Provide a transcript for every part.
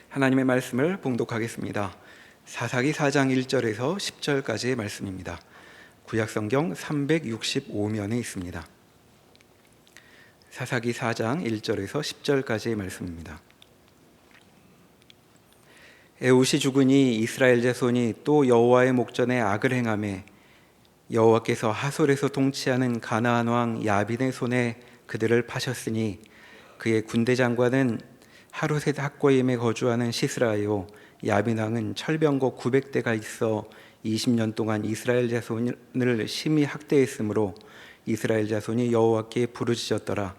하나님의 말씀을 봉독하겠습니다. 사사기 4장 1절에서 10절까지의 말씀입니다. 구약성경 365면에 있습니다. 사사기 4장 1절에서 10절까지의 말씀입니다. 에훗이 죽으니 이스라엘 자손이 또 여호와의 목전에 악을 행하매 여호와께서 하솔에서 통치하는 가나안 왕 야빈의 손에 그들을 파셨으니 그의 군대 장관은 하루셋 학고임에 거주하는 시스라요, 야빈 왕은 철병거 900대가 있어 20년 동안 이스라엘 자손을 심히 학대했으므로 이스라엘 자손이 여호와께 부르짖었더라.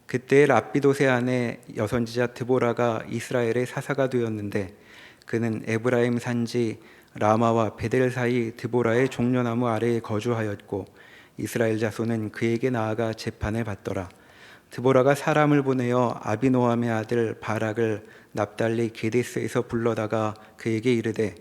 그때 랍비도세 아내 여선지자 드보라가 이스라엘의 사사가 되었는데 그는 에브라임 산지 라마와 베델 사이 드보라의 종려나무 아래에 거주하였고 이스라엘 자손은 그에게 나아가 재판을 받더라. 드보라가 사람을 보내어 아비노함의 아들 바락을 납달리 게데스에서 불러다가 그에게 이르되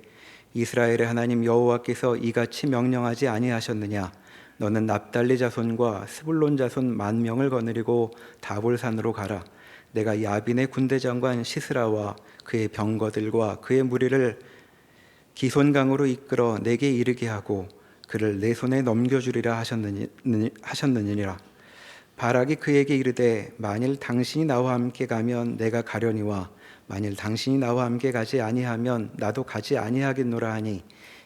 이스라엘의 하나님 여호와께서 이같이 명령하지 아니하셨느냐? 너는 납달리 자손과 스불론 자손 10,000명을 거느리고 다볼산으로 가라. 내가 야빈의 군대 장관 시스라와 그의 병거들과 그의 무리를 기손강으로 이끌어 내게 이르게 하고 그를 내 손에 넘겨주리라 하셨느니라. 바락이 그에게 이르되 만일 당신이 나와 함께 가면 내가 가려니와 만일 당신이 나와 함께 가지 아니하면 나도 가지 아니하겠노라 하니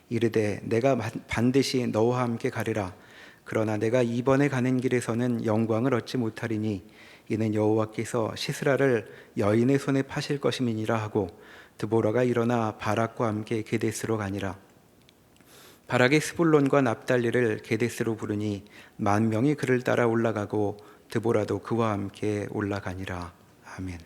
이르되 내가 반드시 너와 함께 가리라. 그러나 내가 이번에 가는 길에서는 영광을 얻지 못하리니 이는 여호와께서 시스라를 여인의 손에 파실 것임이니라 하고 드보라가 일어나 바락과 함께 게데스로 가니라. 바락이 스불론과 납달리를 게데스로 부르니 10,000명이 그를 따라 올라가고 드보라도 그와 함께 올라가니라. 아멘.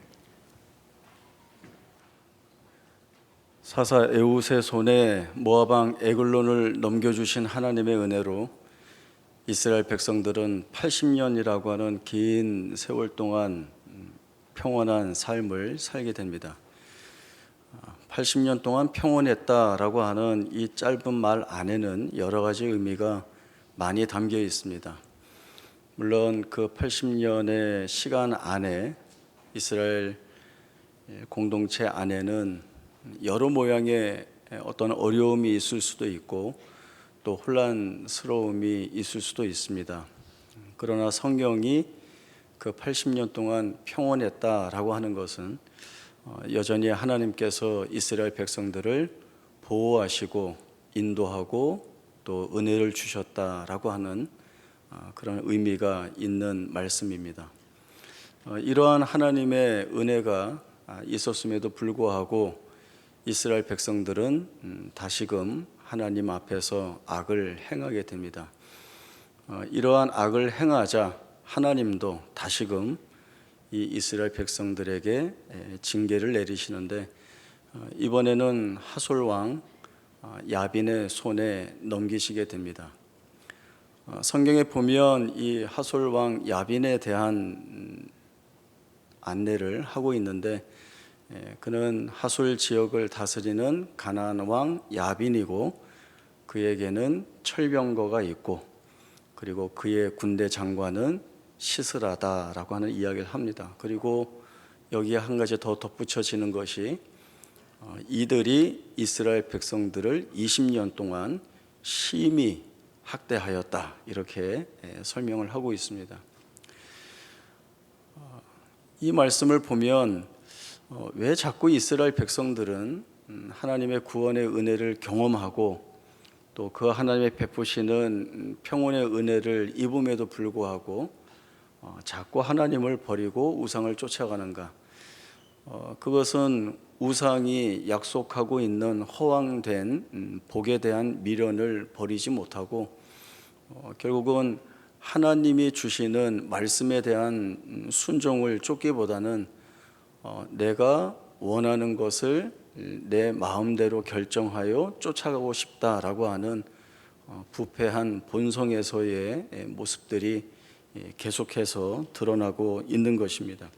사사 에훗의 손에 모압 왕 에글론을 넘겨주신 하나님의 은혜로 이스라엘 백성들은 80년이라고 하는 긴 세월 동안 평온한 삶을 살게 됩니다. 80년 동안 평온했다라고 하는 이 짧은 말 안에는 여러 가지 의미가 많이 담겨 있습니다. 물론 그 80년의 시간 안에 이스라엘 공동체 안에는 여러 모양의 어떤 어려움이 있을 수도 있고 또 혼란스러움이 있을 수도 있습니다. 그러나 성경이 그 80년 동안 평온했다라고 하는 것은 여전히 하나님께서 이스라엘 백성들을 보호하시고 인도하고 또 은혜를 주셨다라고 하는 그런 의미가 있는 말씀입니다. 이러한 하나님의 은혜가 있었음에도 불구하고 이스라엘 백성들은 다시금 하나님 앞에서 악을 행하게 됩니다. 이러한 악을 행하자 하나님도 다시금 이 이스라엘 백성들에게 징계를 내리시는데 이번에는 하솔 왕 야빈의 손에 넘기시게 됩니다. 성경에 보면 이 하솔 왕 야빈에 대한 안내를 하고 있는데 그는 하솔 지역을 다스리는 가나안 왕 야빈이고 그에게는 철병거가 있고 그리고 그의 군대 장관은 시스라다라고 하는 이야기를 합니다. 그리고 여기에 한 가지 더 덧붙여지는 것이 이들이 이스라엘 백성들을 20년 동안 심히 학대하였다 이렇게 설명을 하고 있습니다. 이 말씀을 보면 왜 자꾸 이스라엘 백성들은 하나님의 구원의 은혜를 경험하고 또 그 하나님의 베푸시는 평온의 은혜를 입음에도 불구하고 자꾸 하나님을 버리고 우상을 쫓아가는가? 그것은 우상이 약속하고 있는 허황된 복에 대한 미련을 버리지 못하고 결국은 하나님이 주시는 말씀에 대한 순종을 쫓기보다는 내가 원하는 것을 내 마음대로 결정하여 쫓아가고 싶다라고 하는 부패한 본성에서의 모습들이 계속해서 드러나고 있는 것입니다.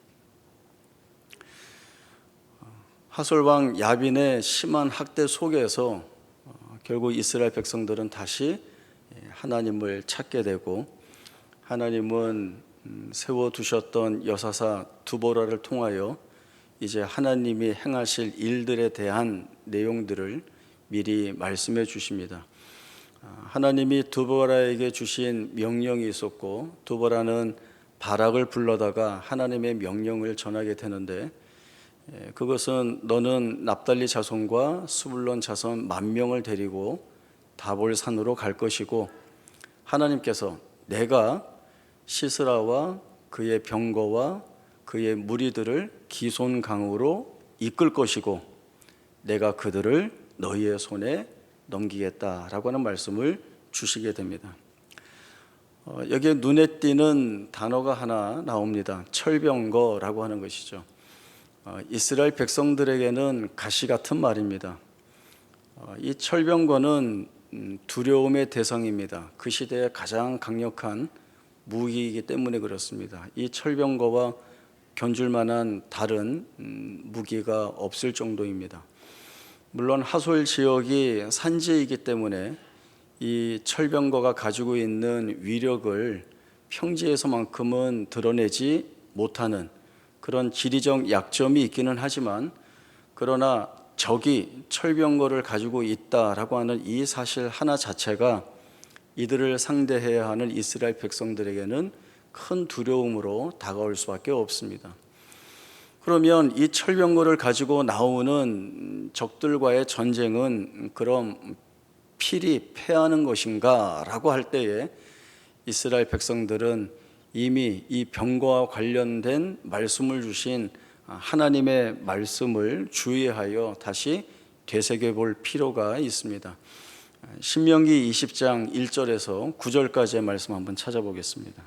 하솔 왕 야빈의 심한 학대 속에서 결국 이스라엘 백성들은 다시 하나님을 찾게 되고 하나님은 세워두셨던 여사사 두보라를 통하여 이제 하나님이 행하실 일들에 대한 내용들을 미리 말씀해 주십니다. 하나님이 드보라에게 주신 명령이 있었고, 드보라는 바락을 불러다가 하나님의 명령을 전하게 되는데, 그것은 너는 납달리 자손과 스불론 자손 10,000명을 데리고 다볼 산으로 갈 것이고, 하나님께서 내가 시스라와 그의 병거와 그의 무리들을 기손 강으로 이끌 것이고 내가 그들을 너희의 손에 넘기겠다라고 하는 말씀을 주시게 됩니다. 여기에 눈에 띄는 단어가 하나 나옵니다. 철병거라고 하는 것이죠. 이스라엘 백성들에게는 가시 같은 말입니다. 이 철병거는 두려움의 대상입니다. 그 시대에 가장 강력한 무기이기 때문에 그렇습니다. 이 철병거와 견줄 만한 다른 무기가 없을 정도입니다. 물론 하솔 지역이 산지이기 때문에 이 철병거가 가지고 있는 위력을 평지에서만큼은 드러내지 못하는 그런 지리적 약점이 있기는 하지만, 그러나 적이 철병거를 가지고 있다라고 하는 이 사실 하나 자체가 이들을 상대해야 하는 이스라엘 백성들에게는 큰 두려움으로 다가올 수밖에 없습니다. 그러면 이 철병거를 가지고 나오는 적들과의 전쟁은 그럼 필히 패하는 것인가 라고 할 때에 이스라엘 백성들은 이미 이 병거와 관련된 말씀을 주신 하나님의 말씀을 주의하여 다시 되새겨볼 필요가 있습니다. 신명기 20장 1절에서 9절까지의 말씀 한번 찾아보겠습니다.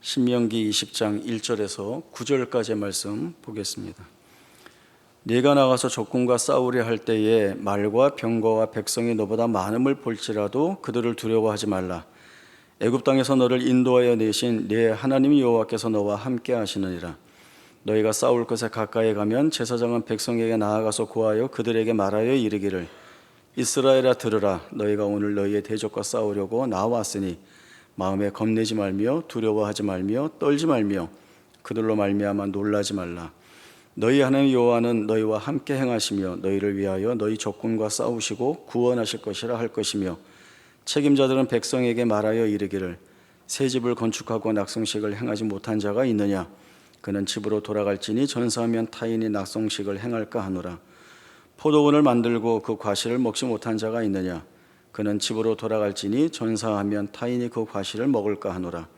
신명기 20장 1절에서 9절까지의 말씀 보겠습니다. 네가 나가서 적군과 싸우려 할 때에 말과 병거와 백성이 너보다 많음을 볼지라도 그들을 두려워하지 말라. 애굽 땅에서 너를 인도하여 내신 네 하나님 여호와께서 너와 함께 하시느니라. 너희가 싸울 것에 가까이 가면 제사장은 백성에게 나아가서 고하여 그들에게 말하여 이르기를 이스라엘아 들으라. 너희가 오늘 너희의 대적과 싸우려고 나왔으니 마음에 겁내지 말며 두려워하지 말며 떨지 말며 그들로 말미암아 놀라지 말라. 너희 하나님 여호와는 너희와 함께 행하시며 너희를 위하여 너희 적군과 싸우시고 구원하실 것이라 할 것이며, 책임자들은 백성에게 말하여 이르기를 새 집을 건축하고 낙성식을 행하지 못한 자가 있느냐? 그는 집으로 돌아갈지니 전사하면 타인이 낙성식을 행할까 하노라. 포도원을 만들고 그 과실을 먹지 못한 자가 있느냐? 그는 집으로 돌아갈지니 전사하면 타인이 그 과실을 먹을까 하노라.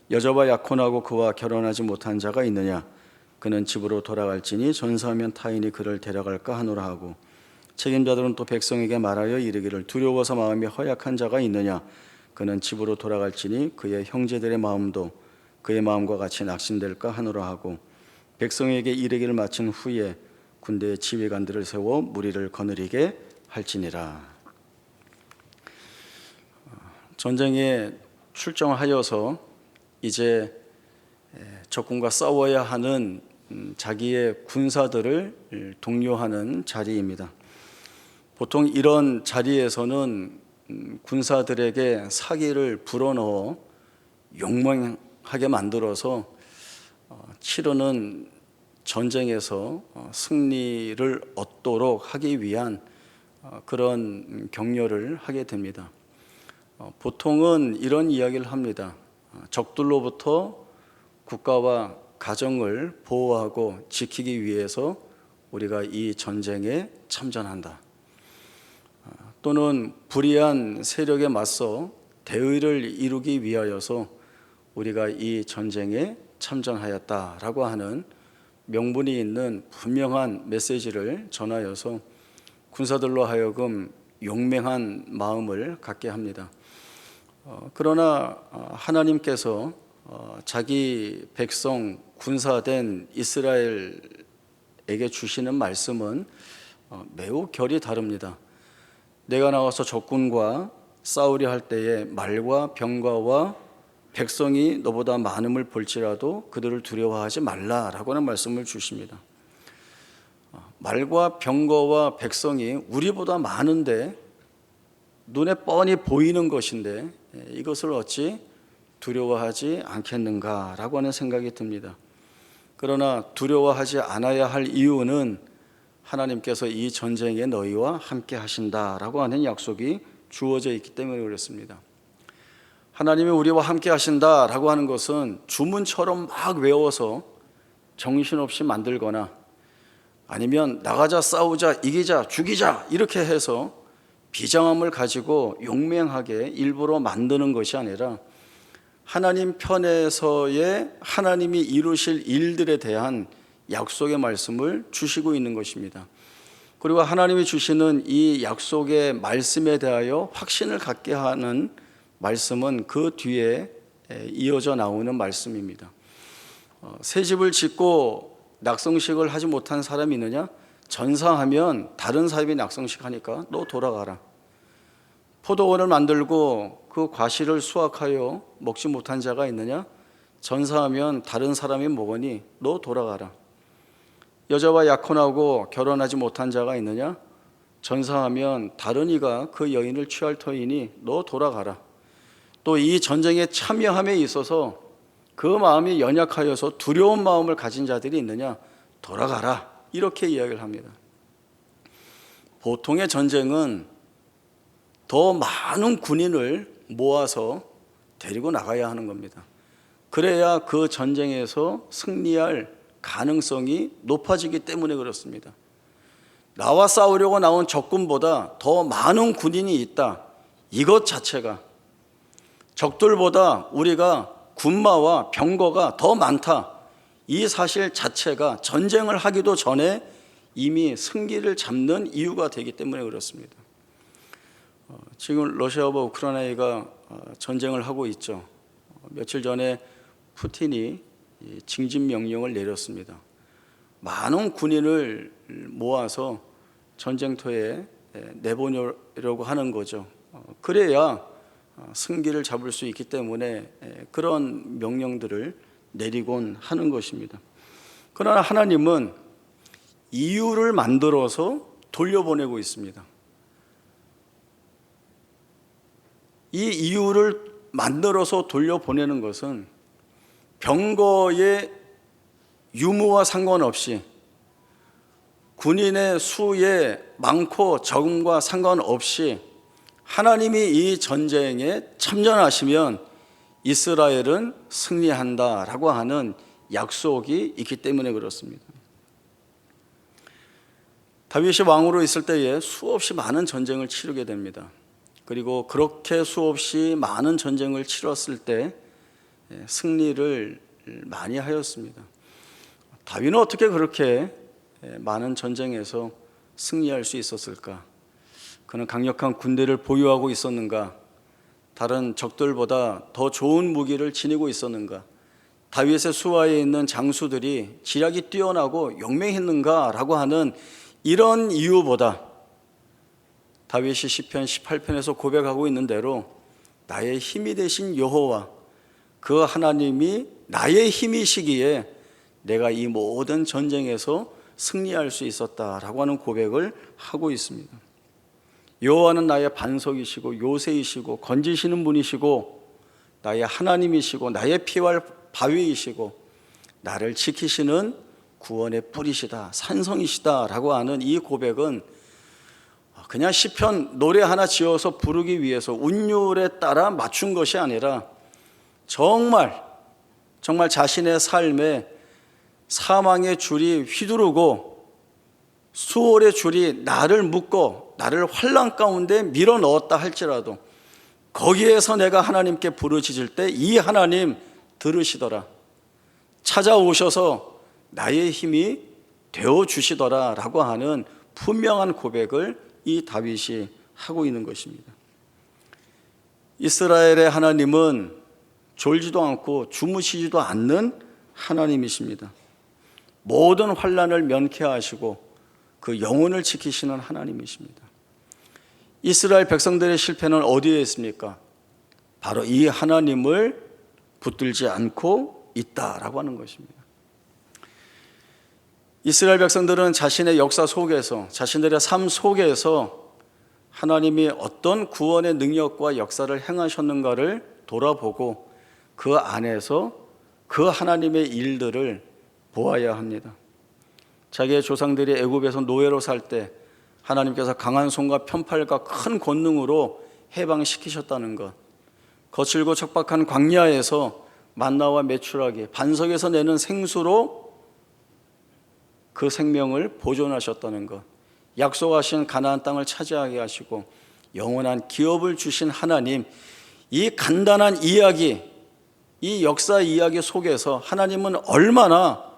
여자와 약혼하고 그와 결혼하지 못한 자가 있느냐? 그는 집으로 돌아갈지니 전사하면 타인이 그를 데려갈까 하노라 하고, 책임자들은 또 백성에게 말하여 이르기를 두려워서 마음이 허약한 자가 있느냐? 그는 집으로 돌아갈지니 그의 형제들의 마음도 그의 마음과 같이 낙심될까 하노라 하고, 백성에게 이르기를 마친 후에 군대의 지휘관들을 세워 무리를 거느리게 할지니라. 전쟁에 출정하여서 이제 적군과 싸워야 하는 자기의 군사들을 독려하는 자리입니다. 보통 이런 자리에서는 군사들에게 사기를 불어넣어 욕망하게 만들어서 치르는 전쟁에서 승리를 얻도록 하기 위한 그런 격려를 하게 됩니다. 보통은 이런 이야기를 합니다. 적들로부터 국가와 가정을 보호하고 지키기 위해서 우리가 이 전쟁에 참전한다. 또는 불의한 세력에 맞서 대의를 이루기 위하여서 우리가 이 전쟁에 참전하였다라고 하는 명분이 있는 분명한 메시지를 전하여서 군사들로 하여금 용맹한 마음을 갖게 합니다. 그러나 하나님께서 자기 백성 군사된 이스라엘에게 주시는 말씀은 매우 결이 다릅니다. 내가 나와서 적군과 싸우려 할 때에 말과 병거와 백성이 너보다 많음을 볼지라도 그들을 두려워하지 말라라고 하는 말씀을 주십니다. 말과 병거와 백성이 우리보다 많은데 눈에 뻔히 보이는 것인데 이것을 어찌 두려워하지 않겠는가라고 하는 생각이 듭니다. 그러나 두려워하지 않아야 할 이유는 하나님께서 이 전쟁에 너희와 함께 하신다라고 하는 약속이 주어져 있기 때문에 그렇습니다. 하나님이 우리와 함께 하신다라고 하는 것은 주문처럼 막 외워서 정신없이 만들거나 아니면 나가자, 싸우자, 이기자, 죽이자 이렇게 해서 비장함을 가지고 용맹하게 일부러 만드는 것이 아니라 하나님 편에서의 하나님이 이루실 일들에 대한 약속의 말씀을 주시고 있는 것입니다. 그리고 하나님이 주시는 이 약속의 말씀에 대하여 확신을 갖게 하는 말씀은 그 뒤에 이어져 나오는 말씀입니다. 새 집을 짓고 낙성식을 하지 못한 사람이 있느냐? 전사하면 다른 사람이 낙성식 하니까 너 돌아가라. 포도원을 만들고 그 과실을 수확하여 먹지 못한 자가 있느냐? 전사하면 다른 사람이 먹으니 너 돌아가라. 여자와 약혼하고 결혼하지 못한 자가 있느냐? 전사하면 다른 이가 그 여인을 취할 터이니 너 돌아가라. 또 이 전쟁에 참여함에 있어서 그 마음이 연약하여서 두려운 마음을 가진 자들이 있느냐? 돌아가라. 이렇게 이야기를 합니다. 보통의 전쟁은 더 많은 군인을 모아서 데리고 나가야 하는 겁니다. 그래야 그 전쟁에서 승리할 가능성이 높아지기 때문에 그렇습니다. 나와 싸우려고 나온 적군보다 더 많은 군인이 있다. 이것 자체가 적들보다 우리가 군마와 병거가 더 많다. 이 사실 자체가 전쟁을 하기도 전에 이미 승기를 잡는 이유가 되기 때문에 그렇습니다. 지금 러시아와 우크라이나가 전쟁을 하고 있죠. 며칠 전에 푸틴이 징집 명령을 내렸습니다. 많은 군인을 모아서 전쟁터에 내보내려고 하는 거죠. 그래야 승기를 잡을 수 있기 때문에 그런 명령들을 내리곤 하는 것입니다. 그러나 하나님은 이유를 만들어서 돌려보내고 있습니다. 이 이유를 만들어서 돌려보내는 것은 병거의 유무와 상관없이 군인의 수에 많고 적음과 상관없이 하나님이 이 전쟁에 참전하시면 이스라엘은 승리한다라고 하는 약속이 있기 때문에 그렇습니다. 다윗이 왕으로 있을 때에 수없이 많은 전쟁을 치르게 됩니다. 그리고 그렇게 수없이 많은 전쟁을 치렀을 때 승리를 많이 하였습니다. 다윗은 어떻게 그렇게 많은 전쟁에서 승리할 수 있었을까? 그는 강력한 군대를 보유하고 있었는가? 다른 적들보다 더 좋은 무기를 지니고 있었는가? 다윗의 수하에 있는 장수들이 지략이 뛰어나고 용맹했는가라고 하는 이런 이유보다 다윗이 시편 18편에서 고백하고 있는 대로 나의 힘이 되신 여호와 그 하나님이 나의 힘이시기에 내가 이 모든 전쟁에서 승리할 수 있었다라고 하는 고백을 하고 있습니다. 여호와는 나의 반석이시고 요새이시고 건지시는 분이시고 나의 하나님이시고 나의 피할 바위이시고 나를 지키시는 구원의 뿌리시다 산성이시다라고 하는 이 고백은 그냥 시편 노래 하나 지어서 부르기 위해서 운율에 따라 맞춘 것이 아니라 정말 자신의 삶에 사망의 줄이 휘두르고 수월의 줄이 나를 묶어 나를 환난 가운데 밀어 넣었다 할지라도 거기에서 내가 하나님께 부르짖을 때 이 하나님 들으시더라. 찾아오셔서 나의 힘이 되어주시더라 라고 하는 분명한 고백을 이 다윗이 하고 있는 것입니다. 이스라엘의 하나님은 졸지도 않고 주무시지도 않는 하나님이십니다. 모든 환난을 면케하시고 그 영혼을 지키시는 하나님이십니다. 이스라엘 백성들의 실패는 어디에 있습니까? 바로 이 하나님을 붙들지 않고 있다라고 하는 것입니다. 이스라엘 백성들은 자신의 역사 속에서 자신들의 삶 속에서 하나님이 어떤 구원의 능력과 역사를 행하셨는가를 돌아보고 그 안에서 그 하나님의 일들을 보아야 합니다. 자기의 조상들이 애굽에서 노예로 살 때 하나님께서 강한 손과 편팔과 큰 권능으로 해방시키셨다는 것, 거칠고 척박한 광야에서 만나와 메추라기, 반석에서 내는 생수로 그 생명을 보존하셨다는 것, 약속하신 가나안 땅을 차지하게 하시고 영원한 기업을 주신 하나님, 이 간단한 이야기, 이 역사 이야기 속에서 하나님은 얼마나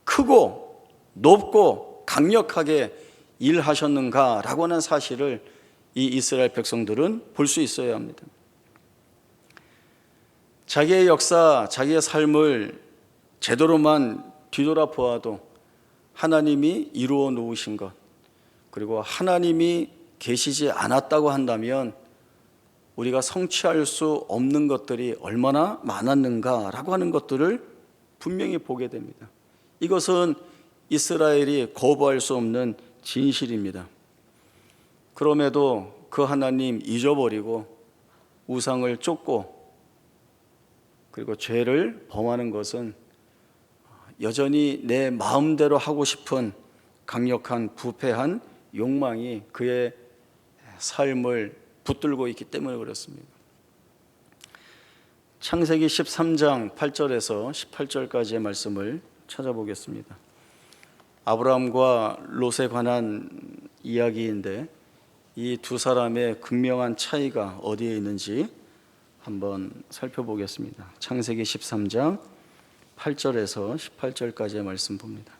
크고 높고 강력하게 일하셨는가라고 하는 사실을 이 이스라엘 백성들은 볼 수 있어야 합니다. 자기의 역사, 자기의 삶을 제대로만 뒤돌아보아도 하나님이 이루어 놓으신 것, 그리고 하나님이 계시지 않았다고 한다면 우리가 성취할 수 없는 것들이 얼마나 많았는가라고 하는 것들을 분명히 보게 됩니다. 이것은 이스라엘이 거부할 수 없는 진실입니다. 그럼에도 그 하나님 잊어버리고 우상을 쫓고 그리고 죄를 범하는 것은 여전히 내 마음대로 하고 싶은 강력한 부패한 욕망이 그의 삶을 붙들고 있기 때문에 그렇습니다. 창세기 13장 8절에서 18절까지의 말씀을 찾아보겠습니다. 아브라함과 롯에 관한 이야기인데 이 두 사람의 극명한 차이가 어디에 있는지 한번 살펴보겠습니다. 창세기 13장 8절에서 18절까지의 말씀 봅니다.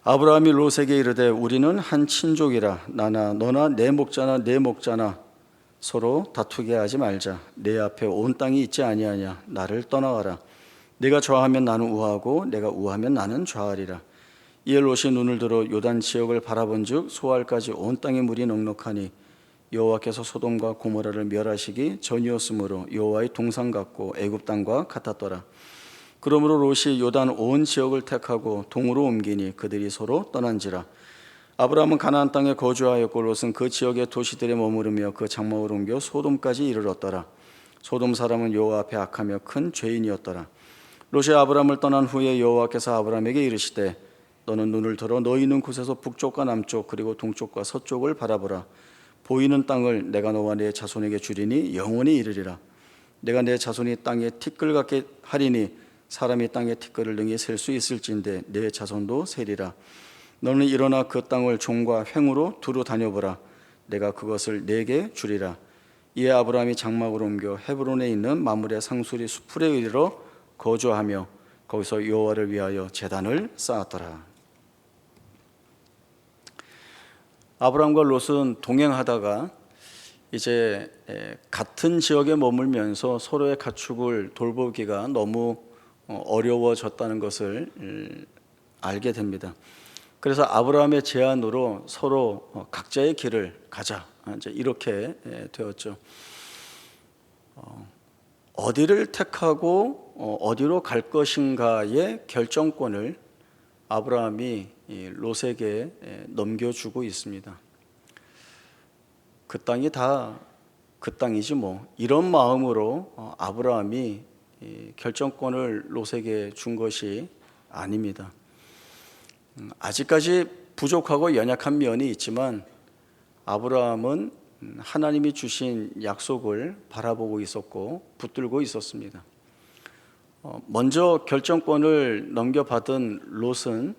아브라함이 롯에게 이르되 우리는 한 친족이라 나나 너나 내 목자나 내 목자나 서로 다투게 하지 말자. 내 앞에 온 땅이 있지 아니하냐. 나를 떠나가라. 네가 좌하면 나는 우하고 내가 우하면 나는 좌하리라. 이에 롯이 눈을 들어 요단 지역을 바라본즉 소알까지 온 땅의 물이 넉넉하니 여호와께서 소돔과 고모라를 멸하시기 전이었으므로 여호와의 동상 같고 애굽 땅과 같았더라. 그러므로 롯이 요단 온 지역을 택하고 동으로 옮기니 그들이 서로 떠난지라. 아브라함은 가나안 땅에 거주하였고 롯은 그 지역의 도시들에 머무르며 그 장막을 옮겨 소돔까지 이르렀더라. 소돔 사람은 여호와 앞에 악하며 큰 죄인이었더라. 롯이 아브라함을 떠난 후에 여호와께서 아브라함에게 이르시되 너는 눈을 들어 너희 있는 곳에서 북쪽과 남쪽 그리고 동쪽과 서쪽을 바라보라. 보이는 땅을 내가 너와 내 자손에게 주리니 영원히 이르리라. 내가 내 자손이 땅에 티끌 같게 하리니 사람이 땅에 티끌을 능히 셀 수 있을진데 내 자손도 세리라. 너는 일어나 그 땅을 종과 횡으로 두루 다녀보라. 내가 그것을 내게 주리라. 이에 아브라함이 장막을 옮겨 헤브론에 있는 마므레 상수리 수풀에 이르러 거주하며 거기서 여호와를 위하여 제단을 쌓았더라. 아브라함과 롯은 동행하다가 이제 같은 지역에 머물면서 서로의 가축을 돌보기가 너무 어려워졌다는 것을 알게 됩니다. 그래서 아브라함의 제안으로 서로 각자의 길을 가자, 이제 이렇게 되었죠. 어디를 택하고 어디로 갈 것인가의 결정권을 아브라함이 롯에게 넘겨주고 있습니다. 그 땅이 다 그 땅이지 뭐, 이런 마음으로 아브라함이 결정권을 롯에게 준 것이 아닙니다. 아직까지 부족하고 연약한 면이 있지만 아브라함은 하나님이 주신 약속을 바라보고 있었고 붙들고 있었습니다. 먼저 결정권을 넘겨받은 롯은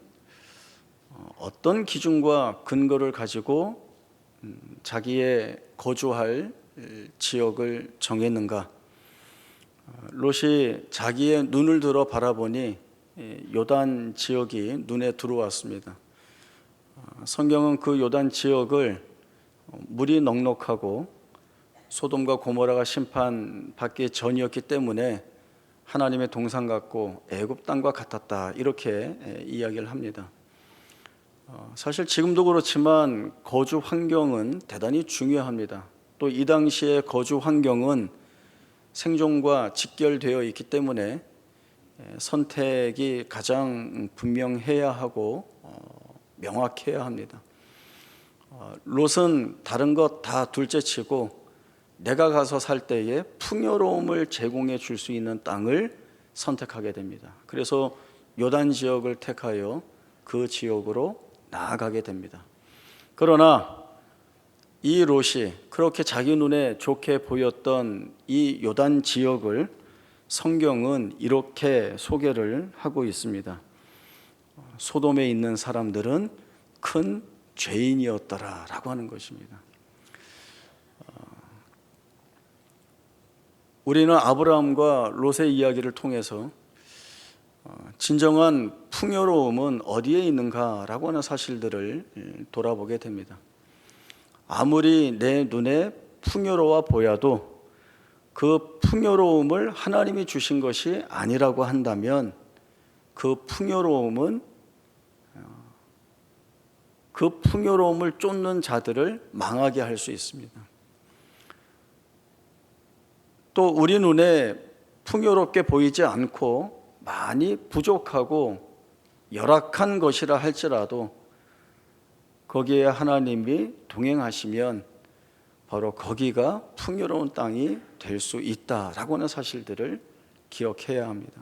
어떤 기준과 근거를 가지고 자기의 거주할 지역을 정했는가? 롯이 자기의 눈을 들어 바라보니 요단 지역이 눈에 들어왔습니다. 성경은 그 요단 지역을 물이 넉넉하고 소돔과 고모라가 심판받기 전이었기 때문에 하나님의 동상 같고 애굽 땅과 같았다, 이렇게 이야기를 합니다. 사실 지금도 그렇지만 거주 환경은 대단히 중요합니다. 또 이 당시의 거주 환경은 생존과 직결되어 있기 때문에 선택이 가장 분명해야 하고 명확해야 합니다. 롯은 다른 것 다 둘째치고 내가 가서 살 때에 풍요로움을 제공해 줄 수 있는 땅을 선택하게 됩니다. 그래서 요단 지역을 택하여 그 지역으로 나아가게 됩니다. 그러나 이 롯이 그렇게 자기 눈에 좋게 보였던 이 요단 지역을 성경은 이렇게 소개를 하고 있습니다. 소돔에 있는 사람들은 큰 죄인이었더라 라고 하는 것입니다. 우리는 아브라함과 롯의 이야기를 통해서 진정한 풍요로움은 어디에 있는가라고 하는 사실들을 돌아보게 됩니다. 아무리 내 눈에 풍요로워 보여도 그 풍요로움을 하나님이 주신 것이 아니라고 한다면 그 풍요로움을 쫓는 자들을 망하게 할 수 있습니다. 또 우리 눈에 풍요롭게 보이지 않고 많이 부족하고 열악한 것이라 할지라도 거기에 하나님이 동행하시면 바로 거기가 풍요로운 땅이 될 수 있다라고 하는 사실들을 기억해야 합니다.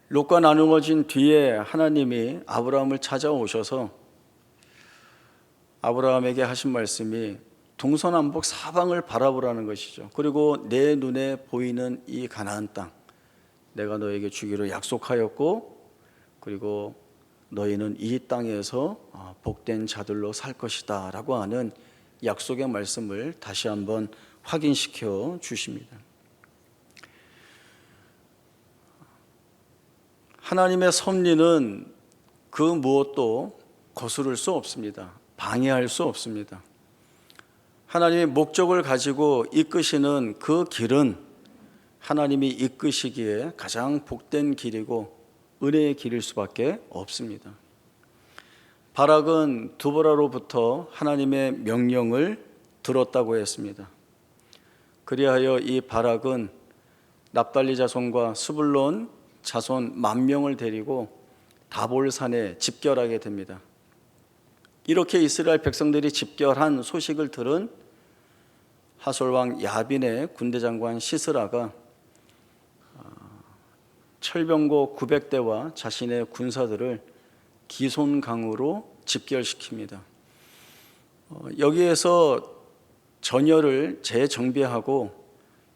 롯과 나누어진 뒤에 하나님이 아브라함을 찾아오셔서 아브라함에게 하신 말씀이 동서남북 사방을 바라보라는 것이죠. 그리고 내 눈에 보이는 이 가나안 땅 내가 너에게 주기로 약속하였고 그리고 너희는 이 땅에서 복된 자들로 살 것이다 라고 하는 약속의 말씀을 다시 한번 확인시켜 주십니다. 하나님의 섭리는 그 무엇도 거스를 수 없습니다. 방해할 수 없습니다. 하나님의 목적을 가지고 이끄시는 그 길은 하나님이 이끄시기에 가장 복된 길이고 은혜의 길일 수밖에 없습니다. 바락은 두보라로부터 하나님의 명령을 들었다고 했습니다. 그리하여 이 바락은 납달리 자손과 스불론 자손 10,000명을 데리고 다볼산에 집결하게 됩니다. 이렇게 이스라엘 백성들이 집결한 소식을 들은 하솔왕 야빈의 군대장관 시스라가 철병고 900대와 자신의 군사들을 기손강으로 집결시킵니다. 여기에서 전열을 재정비하고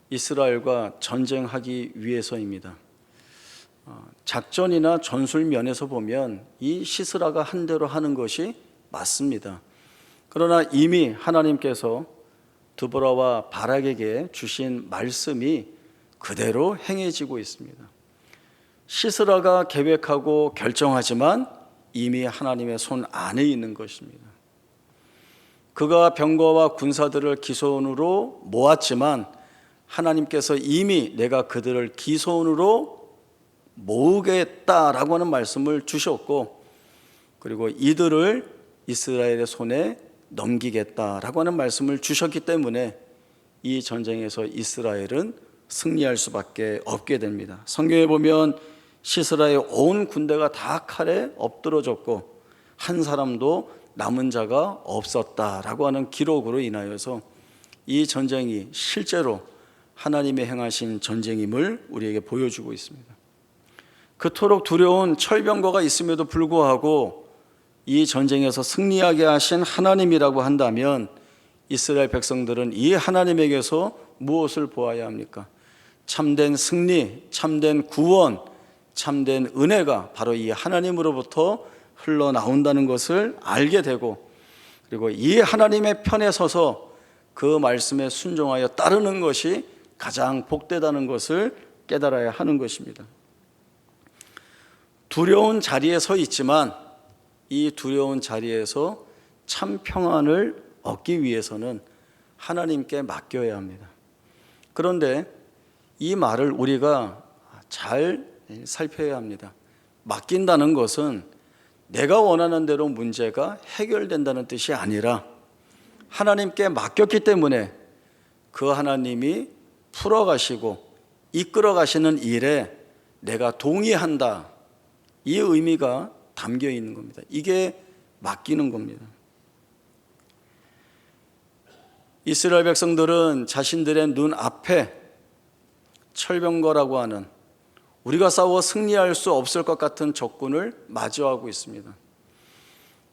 이스라엘과 전쟁하기 위해서입니다. 작전이나 전술 면에서 보면 이 시스라가 한 대로 하는 것이 맞습니다. 그러나 이미 하나님께서 드보라와 바락에게 주신 말씀이 그대로 행해지고 있습니다. 시스라가 계획하고 결정하지만 이미 하나님의 손 안에 있는 것입니다. 그가 병거와 군사들을 기손으로 모았지만 하나님께서 이미 내가 그들을 기손으로 모으겠다라고 하는 말씀을 주셨고 그리고 이들을 이스라엘의 손에 넘기겠다라고 하는 말씀을 주셨기 때문에 이 전쟁에서 이스라엘은 승리할 수밖에 없게 됩니다. 성경에 보면 시스라의 온 군대가 다 칼에 엎드러졌고 한 사람도 남은 자가 없었다라고 하는 기록으로 인하여서 이 전쟁이 실제로 하나님의 행하신 전쟁임을 우리에게 보여주고 있습니다. 그토록 두려운 철병거가 있음에도 불구하고 이 전쟁에서 승리하게 하신 하나님이라고 한다면 이스라엘 백성들은 이 하나님에게서 무엇을 보아야 합니까? 참된 승리, 참된 구원, 참된 은혜가 바로 이 하나님으로부터 흘러나온다는 것을 알게 되고 그리고 이 하나님의 편에 서서 그 말씀에 순종하여 따르는 것이 가장 복되다는 것을 깨달아야 하는 것입니다. 두려운 자리에 서 있지만 이 두려운 자리에서 참 평안을 얻기 위해서는 하나님께 맡겨야 합니다. 그런데 이 말을 우리가 잘 살펴야 합니다. 맡긴다는 것은 내가 원하는 대로 문제가 해결된다는 뜻이 아니라 하나님께 맡겼기 때문에 그 하나님이 풀어가시고 이끌어가시는 일에 내가 동의한다. 이 의미가 담겨 있는 겁니다. 이게 맡기는 겁니다. 이스라엘 백성들은 자신들의 눈 앞에 철병거라고 하는 우리가 싸워 승리할 수 없을 것 같은 적군을 마주하고 있습니다.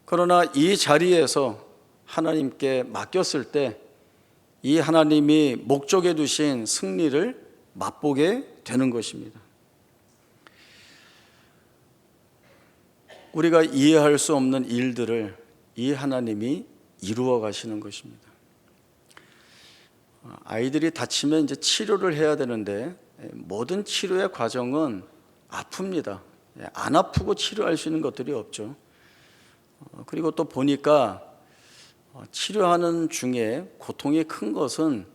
그러나 이 자리에서 하나님께 맡겼을 때 이 하나님이 목적에 두신 승리를 맛보게 되는 것입니다. 우리가 이해할 수 없는 일들을 이 하나님이 이루어 가시는 것입니다. 아이들이 다치면 이제 치료를 해야 되는데 모든 치료의 과정은 아픕니다. 안 아프고 치료할 수 있는 것들이 없죠. 그리고 또 보니까 치료하는 중에 고통이 큰 것은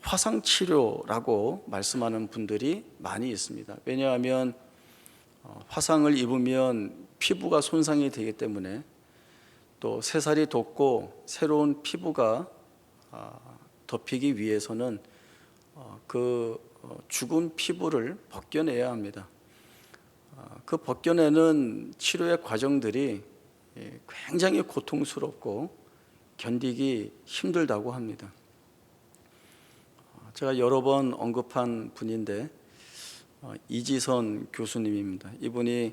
화상 치료라고 말씀하는 분들이 많이 있습니다. 왜냐하면 화상을 입으면 피부가 손상이 되기 때문에 또 새살이 돋고 새로운 피부가 덮이기 위해서는 그 죽은 피부를 벗겨내야 합니다. 그 벗겨내는 치료의 과정들이 굉장히 고통스럽고 견디기 힘들다고 합니다. 제가 여러 번 언급한 분인데 이지선 교수님입니다. 이분이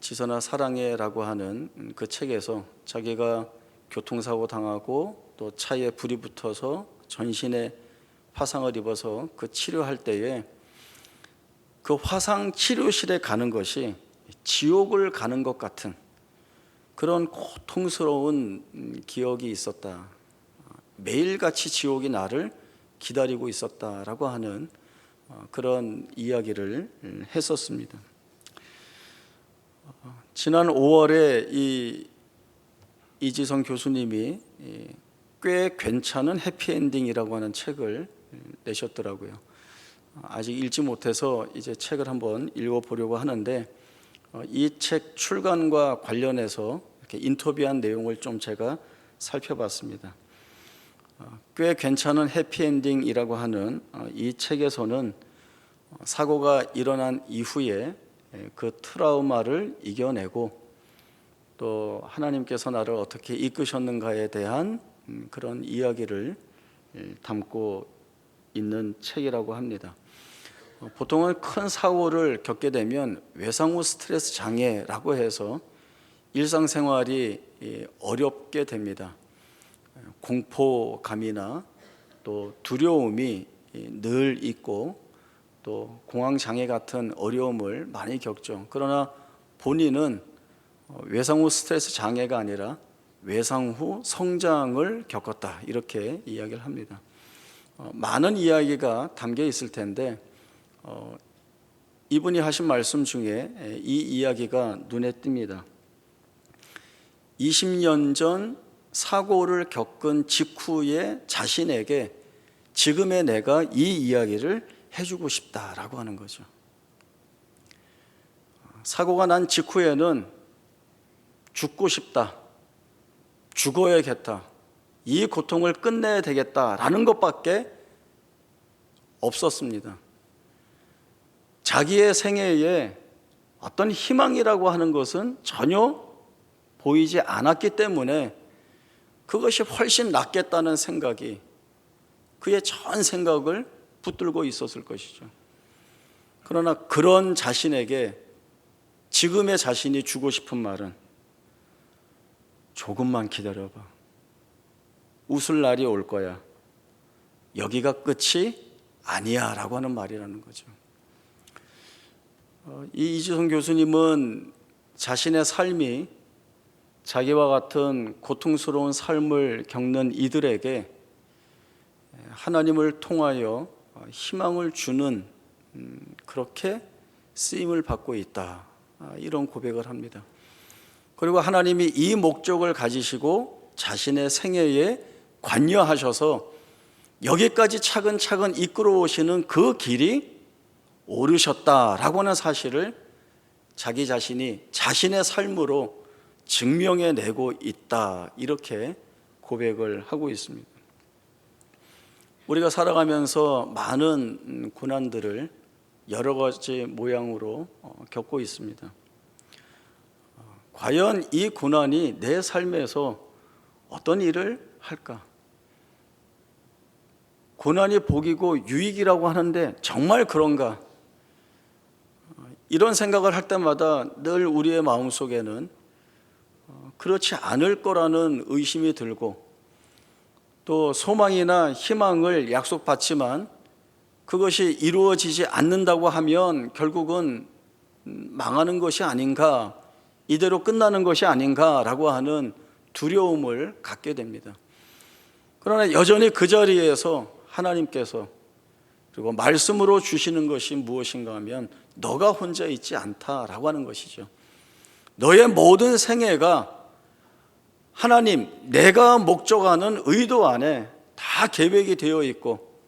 지선아 사랑해라고 하는 그 책에서 자기가 교통사고 당하고 또 차에 불이 붙어서 전신에 화상을 입어서 그 치료할 때에 그 화상 치료실에 가는 것이 지옥을 가는 것 같은 그런 고통스러운 기억이 있었다. 매일같이 지옥이 나를 기다리고 있었다라고 하는 그런 이야기를 했었습니다. 지난 5월에 이지성 교수님이 꽤 괜찮은 해피엔딩이라고 하는 책을 내셨더라고요. 아직 읽지 못해서 이제 책을 한번 읽어보려고 하는데 이 책 출간과 관련해서 이렇게 인터뷰한 내용을 좀 제가 살펴봤습니다. 꽤 괜찮은 해피엔딩이라고 하는 이 책에서는 사고가 일어난 이후에 그 트라우마를 이겨내고 또 하나님께서 나를 어떻게 이끄셨는가에 대한 그런 이야기를 담고 있는 책이라고 합니다. 보통은 큰 사고를 겪게 되면 외상 후 스트레스 장애라고 해서 일상생활이 어렵게 됩니다. 공포감이나 또 두려움이 늘 있고 또 공황장애 같은 어려움을 많이 겪죠. 그러나 본인은 외상 후 스트레스 장애가 아니라 외상 후 성장을 겪었다 이렇게 이야기를 합니다. 많은 이야기가 담겨 있을 텐데 이분이 하신 말씀 중에 이 이야기가 눈에 띕니다. 20년 전 사고를 겪은 직후에 자신에게 지금의 내가 이 이야기를 해주고 싶다라고 하는 거죠. 사고가 난 직후에는 죽고 싶다, 죽어야겠다, 이 고통을 끝내야 되겠다라는 것밖에 없었습니다. 자기의 생애에 어떤 희망이라고 하는 것은 전혀 보이지 않았기 때문에 그것이 훨씬 낫겠다는 생각이 그의 전 생각을 붙들고 있었을 것이죠. 그러나 그런 자신에게 지금의 자신이 주고 싶은 말은 조금만 기다려봐. 웃을 날이 올 거야. 여기가 끝이 아니야 라고 하는 말이라는 거죠. 이 이지성 교수님은 자신의 삶이 자기와 같은 고통스러운 삶을 겪는 이들에게 하나님을 통하여 희망을 주는 그렇게 쓰임을 받고 있다 이런 고백을 합니다. 그리고 하나님이 이 목적을 가지시고 자신의 생애에 관여하셔서 여기까지 차근차근 이끌어 오시는 그 길이 옳으셨다라고 하는 사실을 자기 자신이 자신의 삶으로 증명해내고 있다 이렇게 고백을 하고 있습니다. 우리가 살아가면서 많은 고난들을 여러 가지 모양으로 겪고 있습니다. 과연 이 고난이 내 삶에서 어떤 일을 할까? 고난이 복이고 유익이라고 하는데 정말 그런가? 이런 생각을 할 때마다 늘 우리의 마음속에는 그렇지 않을 거라는 의심이 들고, 또 소망이나 희망을 약속받지만 그것이 이루어지지 않는다고 하면 결국은 망하는 것이 아닌가, 이대로 끝나는 것이 아닌가라고 하는 두려움을 갖게 됩니다. 그러나 여전히 그 자리에서 하나님께서 그리고 말씀으로 주시는 것이 무엇인가 하면 너가 혼자 있지 않다라고 하는 것이죠. 너의 모든 생애가 하나님, 내가 목적하는 의도 안에 다 계획이 되어 있고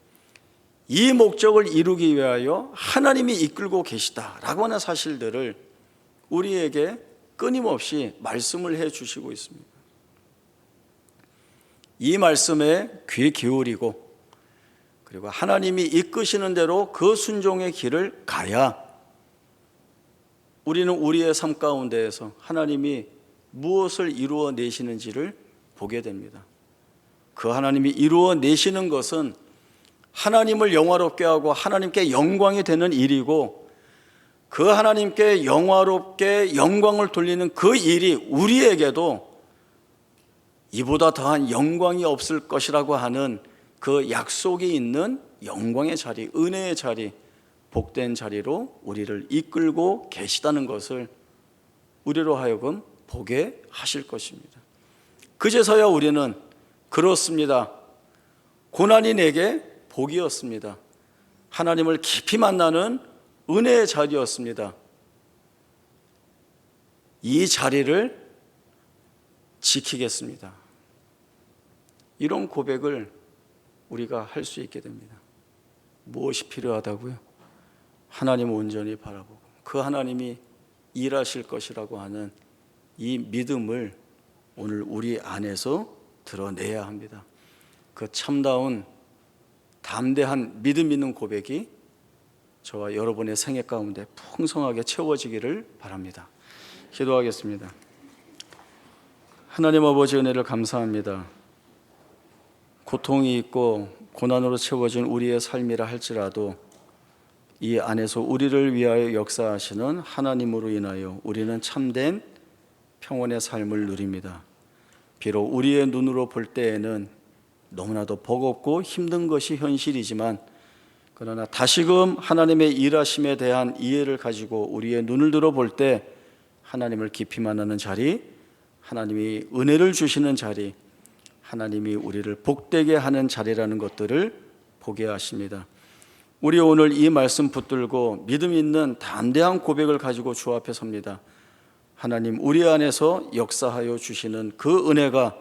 이 목적을 이루기 위하여 하나님이 이끌고 계시다라고 하는 사실들을 우리에게 끊임없이 말씀을 해 주시고 있습니다. 이 말씀에 귀 기울이고 그리고 하나님이 이끄시는 대로 그 순종의 길을 가야 우리는 우리의 삶 가운데에서 하나님이 무엇을 이루어내시는지를 보게 됩니다. 그 하나님이 이루어내시는 것은 하나님을 영화롭게 하고 하나님께 영광이 되는 일이고, 그 하나님께 영화롭게 영광을 돌리는 그 일이 우리에게도 이보다 더한 영광이 없을 것이라고 하는 그 약속이 있는 영광의 자리, 은혜의 자리, 복된 자리로 우리를 이끌고 계시다는 것을 우리로 하여금 보게 하실 것입니다. 그제서야 우리는 그렇습니다, 고난이 내게 복이었습니다, 하나님을 깊이 만나는 은혜의 자리였습니다, 이 자리를 지키겠습니다, 이런 고백을 우리가 할 수 있게 됩니다. 무엇이 필요하다고요? 하나님을 온전히 바라보고 그 하나님이 일하실 것이라고 하는 이 믿음을 오늘 우리 안에서 드러내야 합니다. 그 참다운 담대한 믿음 있는 고백이 저와 여러분의 생애 가운데 풍성하게 채워지기를 바랍니다. 기도하겠습니다. 하나님 아버지, 은혜를 감사합니다. 고통이 있고 고난으로 채워진 우리의 삶이라 할지라도 이 안에서 우리를 위하여 역사하시는 하나님으로 인하여 우리는 참된 평온의 삶을 누립니다. 비록 우리의 눈으로 볼 때에는 너무나도 버겁고 힘든 것이 현실이지만, 그러나 다시금 하나님의 일하심에 대한 이해를 가지고 우리의 눈을 들어 볼 때 하나님을 깊이 만나는 자리, 하나님이 은혜를 주시는 자리, 하나님이 우리를 복되게 하는 자리라는 것들을 보게 하십니다. 우리 오늘 이 말씀 붙들고 믿음 있는 담대한 고백을 가지고 주 앞에 섭니다. 하나님, 우리 안에서 역사하여 주시는 그 은혜가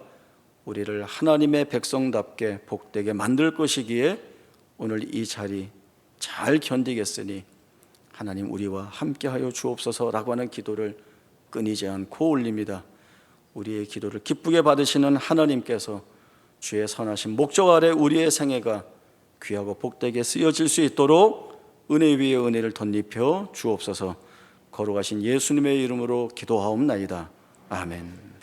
우리를 하나님의 백성답게 복되게 만들 것이기에 오늘 이 자리 잘 견디겠으니 하나님 우리와 함께하여 주옵소서라고 하는 기도를 끊이지 않고 올립니다. 우리의 기도를 기쁘게 받으시는 하나님께서 주의 선하신 목적 아래 우리의 생애가 귀하고 복되게 쓰여질 수 있도록 은혜 위에 은혜를 덧입혀 주옵소서. 거룩하신 예수님의 이름으로 기도하옵나이다. 아멘.